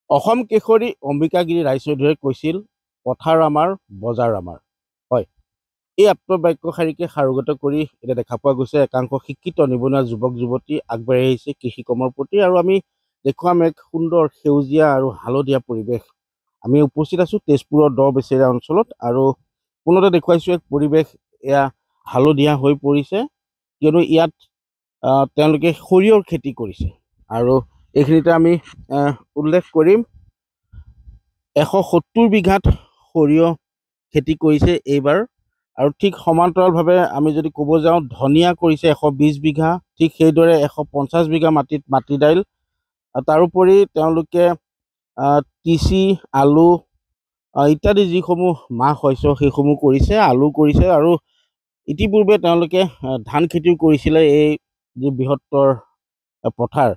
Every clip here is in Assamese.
অসম কেশৰী অম্বিকাগিৰি ৰায়চৌধুৰীয়ে কৈছিল, পথাৰ আমাৰ, বজাৰ আমাৰ। হয়, এই আত্মবাক্যশাৰীকে সাৰোগত কৰি এতিয়া দেখা পোৱা গৈছে একাংশ শিক্ষিত নিবনুৱা যুৱক যুৱতী আগবাঢ়ি আহিছে কৃষি কৰ্মৰ প্ৰতি, আৰু আমি দেখুৱাম এক সুন্দৰ সেউজীয়া আৰু হালধীয়া পৰিৱেশ। আমি উপস্থিত আছোঁ তেজপুৰৰ দ বেচেৰা অঞ্চলত, আৰু পুনতে দেখুৱাইছোঁ এক পৰিৱেশ এয়া হালধীয়া হৈ পৰিছে, কিয়নো ইয়াত তেওঁলোকে সৰিয়হৰ খেতি কৰিছে। আৰু এইখিনিতে আমি উল্লেখ কৰিম 170 বিঘাত সৰিয়হ খেতি কৰিছে এইবাৰ, আৰু ঠিক সমান্তৰালভাৱে আমি যদি ক'ব যাওঁ ধনিয়া কৰিছে 120 বিঘা, ঠিক সেইদৰে 150 বিঘা মাটিত মাটি দাইল, তাৰোপৰি তেওঁলোকে তিচি, আলু ইত্যাদি যিসমূহ মাহ শস্য সেইসমূহ কৰিছে, আলু কৰিছে, আৰু ইতিপূৰ্বে তেওঁলোকে ধান খেতিও কৰিছিলে। এই যি বৃহত্তৰ পথাৰ,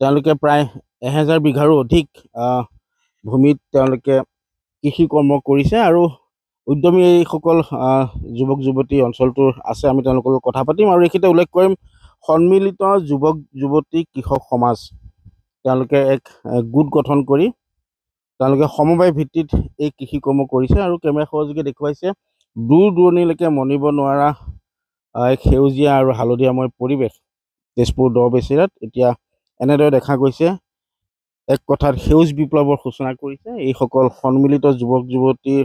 তেওঁলোকে প্ৰায় 1000 বিঘাৰো অধিক ভূমিত তেওঁলোকে কৃষি কৰ্ম কৰিছে, আৰু উদ্যমী এইসকল যুৱক যুৱতী অঞ্চলটোৰ আছে। আমি তেওঁলোকৰ লগত কথা পাতিম, আৰু এইখিনিতে উল্লেখ কৰিম সন্মিলিত যুৱক যুৱতী কৃষক সমাজ, তেওঁলোকে এক গোট গঠন কৰি তেওঁলোকে সমবায় ভিত্তিত এই কৃষি কৰ্ম কৰিছে, আৰু কেমেৰা সহযোগে দেখুৱাইছে দূৰ দূৰণিলৈকে মনিব নোৱাৰা এক সেউজীয়া আৰু হালধীয়াময় পৰিৱেশ তেজপুৰ দ বেচেৰাত এতিয়া এনেদৰে দেখা গৈছে। এক কথাত সেউজ বিপ্লৱৰ সূচনা কৰিছে এইসকল সন্মিলিত যুৱক যুৱতীৰ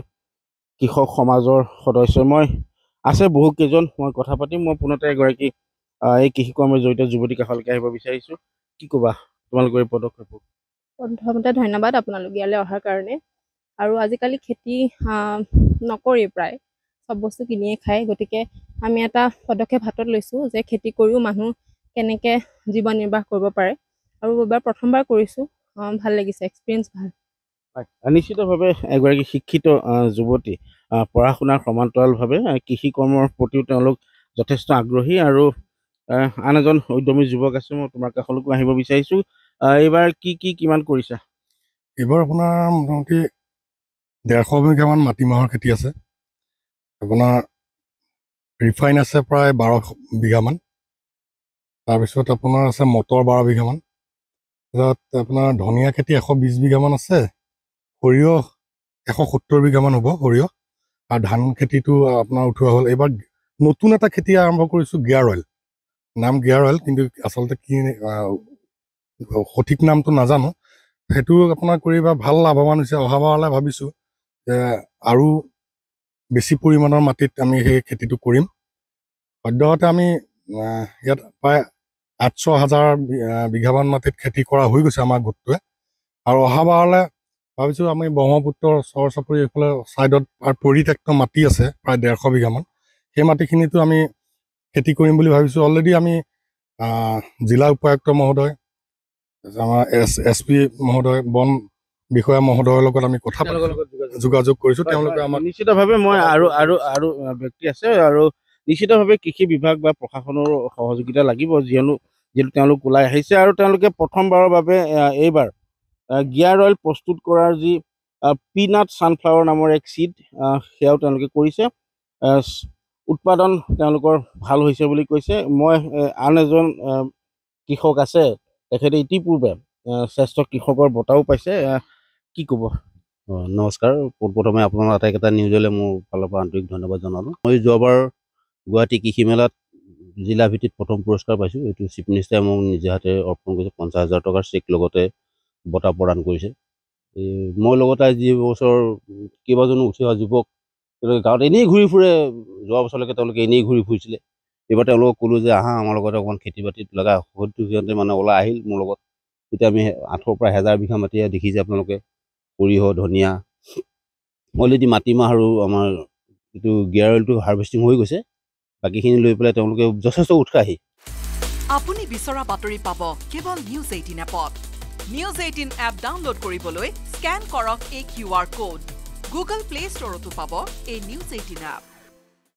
কৃষক সমাজৰ সদস্য। মই আছে বহু কেইজন, মই কথা পাতিম। মই পুনতে এগৰাকী এই কৃষি কৰ্মৰ জড়িত যুৱতী কাষলৈকে আহিব বিচাৰিছোঁ। কি ক'বা তোমালোকৰ এই পদক্ষেপক? প্ৰথমতে ধন্যবাদ আপোনালোক ইয়ালৈ অহাৰ কাৰণে। আৰু আজিকালি খেতি নকৰি প্ৰায় চব বস্তু কিনিয়ে খায়, গতিকে আমি এটা পদক্ষেপ হাতত লৈছোঁ যে খেতি কৰিও মানুহ কেনেকৈ জীৱন নিৰ্বাহ কৰিব পাৰে, আৰু এইবাৰ প্ৰথমবাৰ কৰিছোঁ। ভাল লাগিছে, এক্সপিৰিয়েঞ্চ ভাল। নিশ্চিতভাৱে এগৰাকী শিক্ষিত যুৱতী, পঢ়া শুনাৰ সমান্তৰালভাৱে কৃষি কৰ্মৰ প্ৰতিও তেওঁলোক যথেষ্ট আগ্ৰহী, আৰু আন এজন উদ্যমী যুৱক আছে, মই তোমাৰ কাষলৈকো আহিব বিচাৰিছোঁ। এইবাৰ কিমান কৰিছা? এইবাৰ আপোনাৰ মোটামুটি 150 বিঘামান মাটিমাহৰ খেতি আছে। আপোনাৰ ৰিফাইন আছে প্ৰায় 12 বিঘামান, তাৰপিছত আপোনাৰ আছে মটৰ 12 বিঘামান, তাৰপিছত আপোনাৰ ধনিয়া খেতি 120 বিঘামান আছে, সৰিয়হ 170 বিঘামান হ'ব সৰিয়হ, আৰু ধান খেতিটো আপোনাৰ উঠোৱা হ'ল। এইবাৰ নতুন এটা খেতি আৰম্ভ কৰিছোঁ, গিয়াৰ অইল। নাম গিয়াৰ অইল, কিন্তু আচলতে কি সঠিক নামটো নাজানো। সেইটো আপোনাৰ কৰি বা ভাল লাভৱান হৈছে। অহাবাৰলৈ ভাবিছোঁ যে আৰু বেছি পৰিমাণৰ মাটিত আমি সেই খেতিটো কৰিম। সদ্যহতে আমি ইয়াত প্ৰায় 800,000 বিঘামান মাটিত খেতি কৰা হৈ গৈছে আমাৰ গোটটোৱে, আৰু অহাবাৰলৈ ভাবিছোঁ আমি ব্ৰহ্মপুত্ৰৰ চৰ চাপৰি এইফালে ছাইডত পৰিত্যক্ত মাটি আছে প্ৰায় 150 বিঘামান, সেই মাটিখিনিতো আমি খেতি কৰিম বুলি ভাবিছোঁ। অলৰেডি আমি জিলা উপায়ুক্ত মহোদয়, আমাৰ SP মহোদয়, বন বিষয়া মহোদয়ৰ লগত আমি কথা যোগাযোগ কৰিছোঁ। তেওঁলোকে আমাক নিশ্চিতভাৱে মই আৰু ব্যক্তি আছে, আৰু নিশ্চিতভাৱে কৃষি বিভাগ বা প্ৰশাসনৰ সহযোগিতা লাগিব, যিহেতু তেওঁলোক ওলাই আহিছে, আৰু তেওঁলোকে প্ৰথমবাৰৰ বাবে এইবাৰ গিয়াৰ অইল প্ৰস্তুত কৰাৰ যি পিনাট ছানফ্লাৱাৰ নামৰ এক চিড, সেয়াও তেওঁলোকে কৰিছে। উৎপাদন তেওঁলোকৰ ভাল হৈছে বুলি কৈছে। মই আন এজন কৃষক আছে, তেখেতে ইতিপূৰ্বে শ্ৰেষ্ঠ কৃষকৰ বঁটাও পাইছে। কি ক'ব? নমস্কাৰ। পোনপ্ৰথমে আপোনাৰ আটাইকেইটা নিউজলৈ মোৰ ফালৰ পৰা আন্তৰিক ধন্যবাদ জনালোঁ। মই যোৱাবাৰ গুৱাহাটী কৃষি মেলাত জিলা ভিত্তিত প্ৰথম পুৰস্কাৰ পাইছোঁ। এইটো চিফ মিনিষ্টাৰে মোক নিজে হাতে অৰ্পণ কৰিছে, 50,000 টকাৰ চেক লগতে বঁটা প্ৰদান কৰিছে। মই লগতে যি বছৰ কেইবাজনো উঠি অহা যুৱক তেওঁলোকে গাঁৱত এনেই ঘূৰি ফুৰে, যোৱা বছৰলৈকে তেওঁলোকে এনেই ঘূৰি ফুৰিছিলে। এইবাৰ তেওঁলোকক ক'লোঁ যে আহা আমাৰ লগতে অকণমান খেতি বাতিত লগা, হয়তো সিহঁতে মানে ওলাই আহিল মোৰ লগত। এতিয়া আমি 800 পৰা 1000 বিঘা মাটি দেখিছে আপোনালোকে, সৰিয়হ, ধনিয়া, অলৰেডি মাটিমাহ আৰু আমাৰ এইটো গিয়াৰ অইলটো হাৰ্ভেষ্টিং হৈ গৈছে। বাকীখিনি লৈ পেলাই তেওঁলোকে যথেষ্ট উৎসাহী। আপুনি বিচৰা বাতৰি পাব কেৱল নিউজ 18 এপত। নিউজ 18 এপ ডাউনলোড কৰিবলৈ স্কেন কৰক এই QR কোড। গুগল প্লে ষ্টৰতো পাব এই নিউজ 18 এপ।